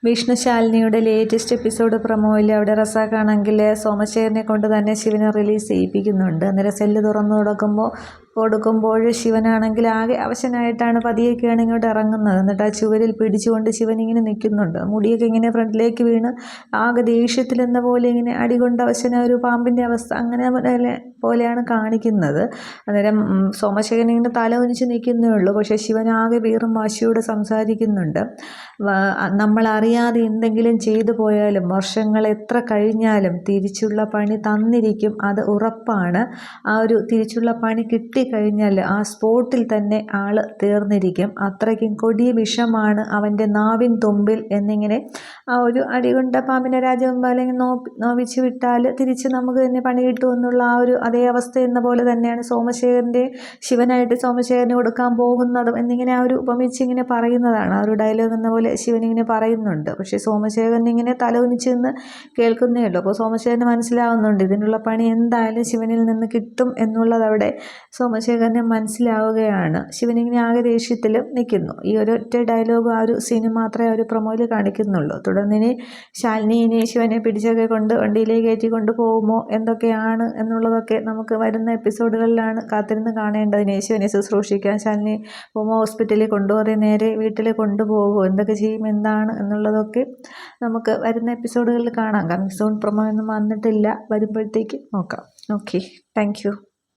വിഷ്ണുശാലിനിയുടെ latest episode പ്രൊമോയിൽ അവിടെ റസാഖാണെങ്കിൽ സോമശേഖരനെ കൊണ്ട് തന്നെ ശിവനെ റിലീസ് ചെയ്യിപ്പിക്കുന്നുണ്ട്. അന്നേരം സെല്ല് തുറന്നു കൊടുക്കുമ്പോൾ ശിവനാണെങ്കിൽ ആകെ അവശനായിട്ടാണ് പതിയൊക്കെയാണ് ഇങ്ങോട്ട് ഇറങ്ങുന്നത്. എന്നിട്ട് ആ ചുവരിൽ പിടിച്ചുകൊണ്ട് ശിവൻ ഇങ്ങനെ നിൽക്കുന്നുണ്ട്. മുടിയൊക്കെ ഇങ്ങനെ ഫ്രണ്ടിലേക്ക് വീണ് ആകെ ദേഷ്യത്തിലെന്ന പോലെ ഇങ്ങനെ അടികൊണ്ട് അവശന ഒരു പാമ്പിൻ്റെ അവസ്ഥ അങ്ങനെ പോലെയാണ് കാണിക്കുന്നത്. അന്നേരം സോമശേഖരൻ ഇങ്ങനെ തല ഒന്നിച്ച് നിൽക്കുന്നേ ഉള്ളൂ. പക്ഷേ ശിവൻ ആകെ വീറും വാശിയോട് സംസാരിക്കുന്നുണ്ട്. നമ്മളറിയാതെ എന്തെങ്കിലും ചെയ്തു പോയാലും വർഷങ്ങൾ എത്ര കഴിഞ്ഞാലും തിരിച്ചുള്ള പണി തന്നിരിക്കും, അത് ഉറപ്പാണ്. ആ ഒരു തിരിച്ചുള്ള പണി കിട്ടിക്കഴിഞ്ഞാൽ ആ സ്പോട്ടിൽ തന്നെ ആൾ തീർന്നിരിക്കും. അത്രയ്ക്കും കൊടിയ വിഷമാണ് അവൻ്റെ നാവിൻ തുമ്പിൽ എന്നിങ്ങനെ ആ ഒരു അടികൊണ്ട പാമ്പിനെ രാജവെമ്പാലെ നോവിച്ച് വിട്ടാൽ തിരിച്ച് നമുക്ക് തന്നെ പണി കിട്ടുമെന്നുള്ള ആ ഒരു അതേ അവസ്ഥ എന്ന പോലെ തന്നെയാണ് ശിവനായിട്ട് സോമശേഖരന് കൊടുക്കാൻ പോകുന്നതും എന്നിങ്ങനെ ആ ഒരു ഉപമിച്ച് ഇങ്ങനെ പറയുന്നതാണ്. ആ ഒരു ഡയലോഗ് എന്ന പോലെ ശിവനിങ്ങനെ പറയുന്നുണ്ട്. പക്ഷേ സോമശേഖരൻ ഇങ്ങനെ തല ഒന്നിച്ച് നിന്ന് കേൾക്കുന്നേ ഉള്ളൂ. അപ്പോൾ സോമശേഖരന് മനസ്സിലാവുന്നുണ്ട് ഇതിനുള്ള പണി എന്തായാലും ശിവനിൽ നിന്ന് കിട്ടും എന്നുള്ളത് അവിടെ സോമശേഖരന് മനസ്സിലാവുകയാണ്. ശിവനിങ്ങനെ ആകെ ദേഷ്യത്തിൽ നിൽക്കുന്നു. ഈ ഒരൊറ്റ ഡയലോഗ് ആ ഒരു സീന് മാത്രമേ ആ ഒരു പ്രൊമോയിൽ കാണിക്കുന്നുള്ളൂ. തുടർന്നിനി ശാലിനി ശിവനെ പിടിച്ചൊക്കെ കൊണ്ട് വണ്ടിയിലേക്ക് കയറ്റി കൊണ്ടുപോകുമോ, എന്തൊക്കെയാണ് എന്നുള്ളതൊക്കെ നമുക്ക് വരുന്ന എപ്പിസോഡുകളിലാണ് കാത്തിരുന്ന് കാണേണ്ടതിന്. ശിവനെ ശുശ്രൂഷിക്കാൻ ശാലിനി ഹോസ്പിറ്റലിൽ കൊണ്ടുപോകാതെ നേരെ വീട്ടിൽ കൊണ്ടുപോകുമോ, എന്തൊക്കെ ചെയ്യും, എന്താണ് എന്നുള്ളതൊക്കെ നമുക്ക് വരുന്ന എപ്പിസോഡുകളിൽ കാണാം. കമ്മിങ് സൂൺ പ്രൊമോ ഒന്നും വന്നിട്ടില്ല, വരുമ്പോഴത്തേക്ക് നോക്കാം. Okay, thank you.